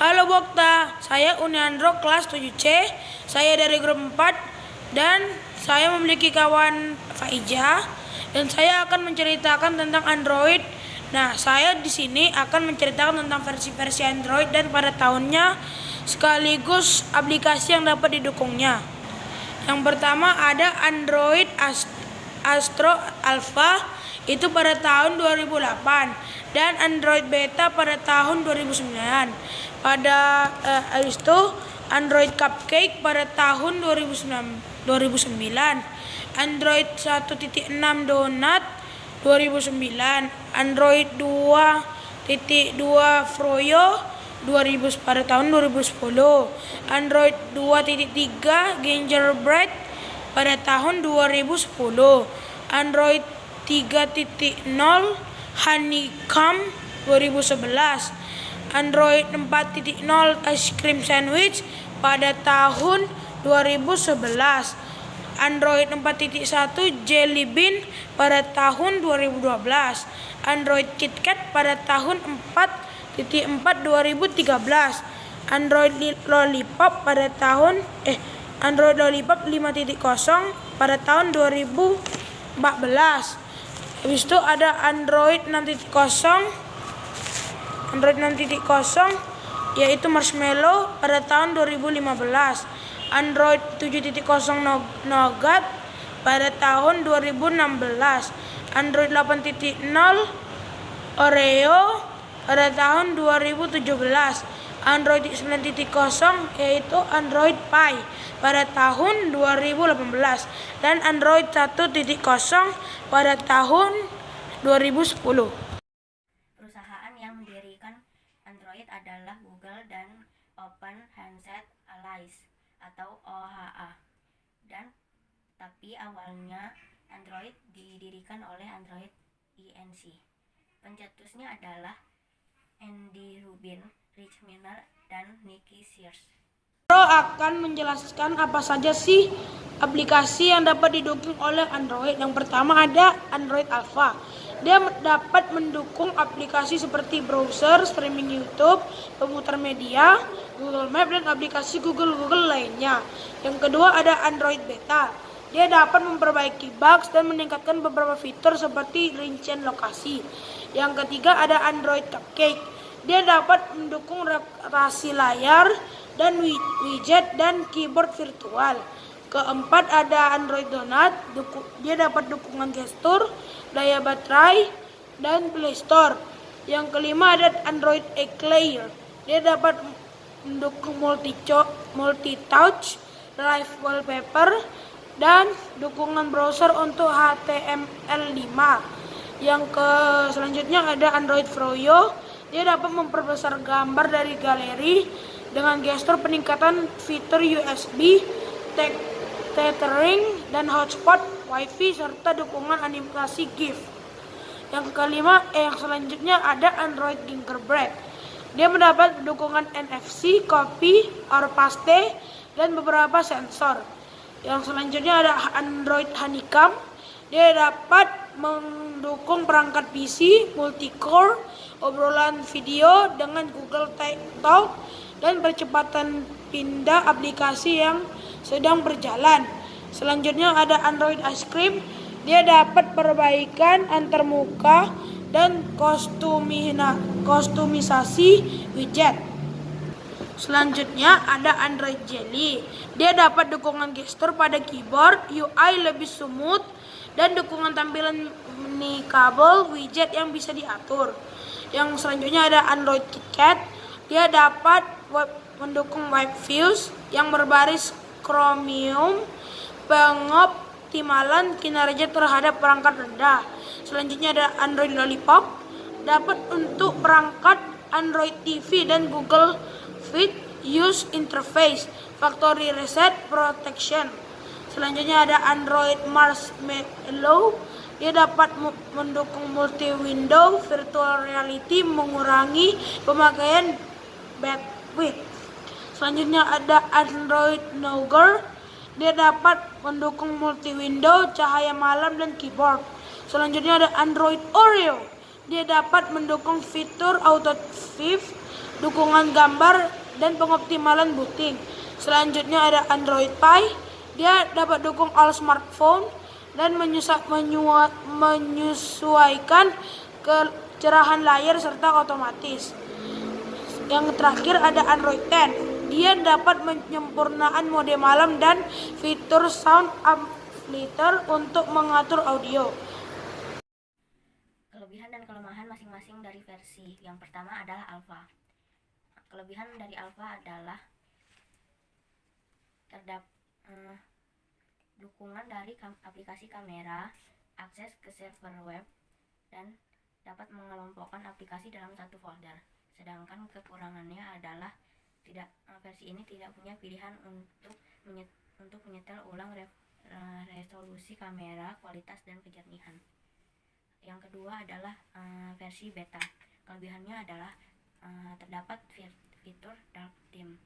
Halo Bokta, saya Uniandro kelas 7C. Saya dari grup 4 dan saya memiliki kawan Faiza dan saya akan menceritakan tentang Android. Nah, saya di sini akan menceritakan tentang versi-versi Android dan pada tahunnya sekaligus aplikasi yang dapat didukungnya. Yang pertama ada Android Astro Alpha itu pada tahun 2008 dan Android Beta pada tahun 2009. Pada itu Android Cupcake pada tahun 2009. Android 1.6 Donut 2009. Android 2.2 Froyo pada tahun 2010. Android 2.3 Gingerbread pada tahun 2010. Android 3.0 Honeycomb 2011. Android 4.0 Ice Cream Sandwich pada tahun 2011. Android 4.1 Jelly Bean pada tahun 2012. Android KitKat pada tahun 4.4 2013. Android Lollipop pada tahun Android Lollipop 5.0 pada tahun 2014. Habis itu ada Android 6.0 yaitu Marshmallow pada tahun 2015. Android 7.0 Nougat pada tahun 2016. Android 8.0 Oreo pada tahun 2017. Android 9.0 yaitu Android Pie pada tahun 2018 dan Android 1.0 pada tahun 2010. Perusahaan yang mendirikan Android adalah Google dan Open Handset Alliance atau OHA. Tapi awalnya Android didirikan oleh Android Inc. Pencetusnya adalah Andy Rubin, Rich Miner, dan Nicky Sears. Akan menjelaskan apa saja sih aplikasi yang dapat didukung oleh Android. Yang pertama ada Android Alpha. Dia dapat mendukung aplikasi seperti browser, streaming YouTube, pemutar media, Google Maps, dan aplikasi Google lainnya. Yang kedua ada Android Beta. Dia dapat memperbaiki bugs dan meningkatkan beberapa fitur seperti rincian lokasi. Yang ketiga ada Android Cupcake. Dia dapat mendukung rotasi layar dan widget dan keyboard virtual. Keempat ada Android Donut. Dia dapat dukungan gestur, daya baterai, dan Play Store. Yang kelima ada Android Eclair. Dia dapat mendukung multi-touch, live wallpaper, dan dukungan browser untuk HTML5. Selanjutnya ada Android Froyo. Dia dapat memperbesar gambar dari galeri dengan gestur, peningkatan fitur USB, tethering, dan hotspot Wi-Fi serta dukungan animasi GIF. Yang selanjutnya ada Android Gingerbread. Dia mendapat dukungan NFC, copy, or paste, dan beberapa sensor. Yang selanjutnya ada Android Honeycomb. Dia dapat mendukung perangkat PC, multi-core, obrolan video dengan Google Talk, dan percepatan pindah aplikasi yang sedang berjalan. Selanjutnya ada Android Ice Cream. Dia dapat perbaikan antarmuka dan kostumisasi widget. Selanjutnya ada Android Jelly. Dia dapat dukungan gestur pada keyboard, UI lebih smooth, dan dukungan tampilan kabel widget yang bisa diatur. Yang selanjutnya ada Android KitKat. Dia dapat mendukung web views yang berbaris Chromium, pengoptimalan kinerja terhadap perangkat rendah. Selanjutnya ada Android Lollipop. Dapat untuk perangkat Android TV dan Google Fit Use Interface, Factory Reset Protection. Selanjutnya ada Android Marshmallow. Dia dapat mendukung multi-window virtual reality, mengurangi pemakaian bandwidth. Selanjutnya ada Android Nougat. Dia dapat mendukung multi-window, cahaya malam, dan keyboard. Selanjutnya ada Android Oreo. Dia dapat mendukung fitur auto shift dukungan gambar, dan pengoptimalan booting. Selanjutnya ada Android Pie. Dia dapat dukung all smartphone dan menyesuaikan kecerahan layar serta otomatis. Yang terakhir ada Android 10. Dia dapat menyempurnakan mode malam dan fitur sound amplifier untuk mengatur audio. Kelebihan dan kelemahan masing-masing dari versi. Yang pertama adalah alpha. Kelebihan dari alpha adalah terdapat dukungan dari aplikasi kamera, akses ke server web, dan dapat mengelompokkan aplikasi dalam satu folder. Sedangkan kekurangannya adalah versi ini tidak punya pilihan untuk menyetel ulang resolusi kamera, kualitas, dan kejernihan. Yang kedua adalah versi beta. Kelebihannya adalah terdapat fitur dark theme.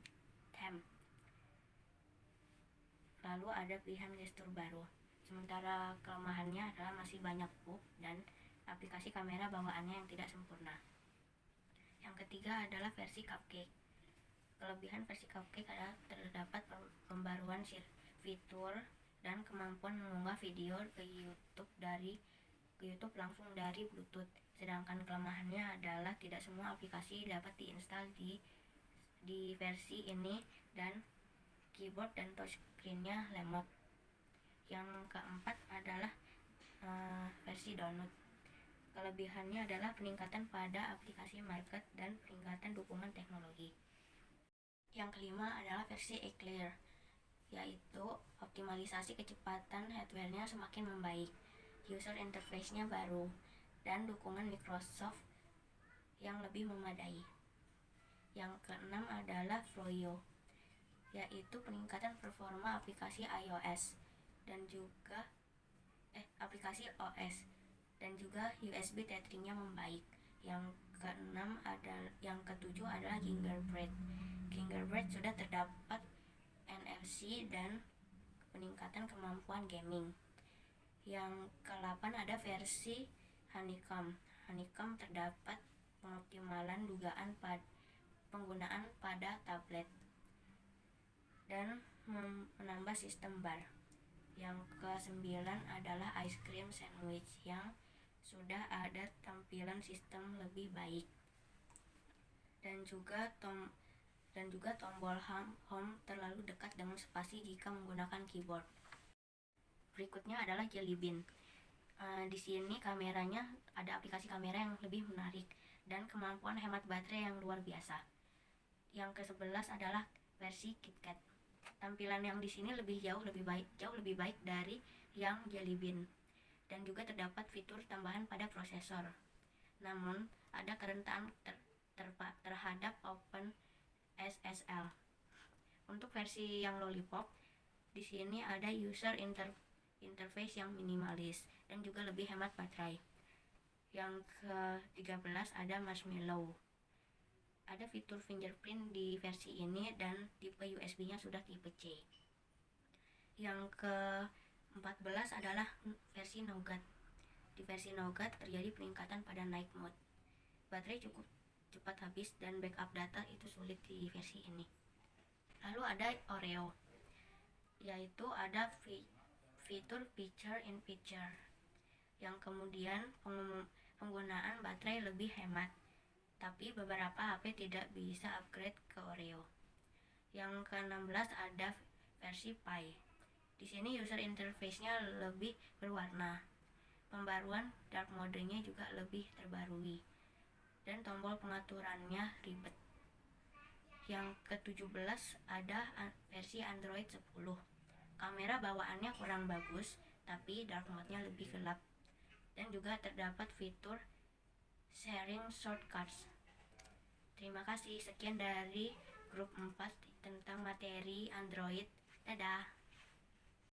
Lalu ada pilihan gestur baru. Sementara kelemahannya adalah masih banyak bug dan aplikasi kamera bawaannya yang tidak sempurna. Yang ketiga adalah versi Cupcake. Kelebihan versi Cupcake adalah terdapat pembaruan fitur dan kemampuan mengunggah video ke YouTube langsung dari Bluetooth. Sedangkan kelemahannya adalah tidak semua aplikasi dapat diinstal di versi ini dan keyboard dan touchscreen-nya lemot. Yang keempat adalah versi download. Kelebihannya adalah peningkatan pada aplikasi market dan peningkatan dukungan teknologi. Yang kelima adalah versi Eclair, yaitu optimalisasi kecepatan hardware-nya semakin membaik, user interface-nya baru, dan dukungan Microsoft yang lebih memadai. Yang keenam adalah Froyo, yaitu peningkatan performa aplikasi iOS dan juga aplikasi OS dan juga USB tethering-nya membaik. Yang ketujuh adalah Gingerbread. Gingerbread sudah terdapat NFC dan peningkatan kemampuan gaming. Yang ke-8 ada versi Honeycomb. Honeycomb terdapat pengoptimalan dugaan penggunaan pada tablet dan menambah sistem bar. Yang ke-9 adalah Ice Cream Sandwich yang sudah ada tampilan sistem lebih baik dan juga tombol home terlalu dekat dengan spasi jika menggunakan keyboard. Berikutnya adalah Jelly Bean. Di sini kameranya ada aplikasi kamera yang lebih menarik dan kemampuan hemat baterai yang luar biasa. Yang ke-11 adalah versi KitKat. Tampilan yang di sini jauh lebih baik dari yang Jelly Bean dan juga terdapat fitur tambahan pada prosesor. Namun ada kerentanan terhadap OpenSSL. Untuk versi yang Lollipop, di sini ada user interface yang minimalis dan juga lebih hemat baterai. Yang ke-13 ada Marshmallow. Ada fitur fingerprint di versi ini dan tipe USB-nya sudah tipe C. Yang ke-14 adalah versi Nougat. Di versi Nougat terjadi peningkatan pada night mode. Baterai cukup cepat habis dan backup data itu sulit di versi ini. Lalu ada Oreo, yaitu ada fitur Picture in Picture yang kemudian penggunaan baterai lebih hemat, tapi beberapa HP tidak bisa upgrade ke Oreo. Yang ke-16 ada versi Pi. Di sini user interface-nya lebih berwarna. Pembaruan dark mode-nya juga lebih terbarui dan tombol pengaturannya ribet. Yang ke-17 ada versi Android 10. Kamera bawaannya kurang bagus, tapi dark mode-nya lebih gelap. Dan juga terdapat fitur sharing shortcuts. Terima kasih, sekian dari grup 4 tentang materi Android. Dadah.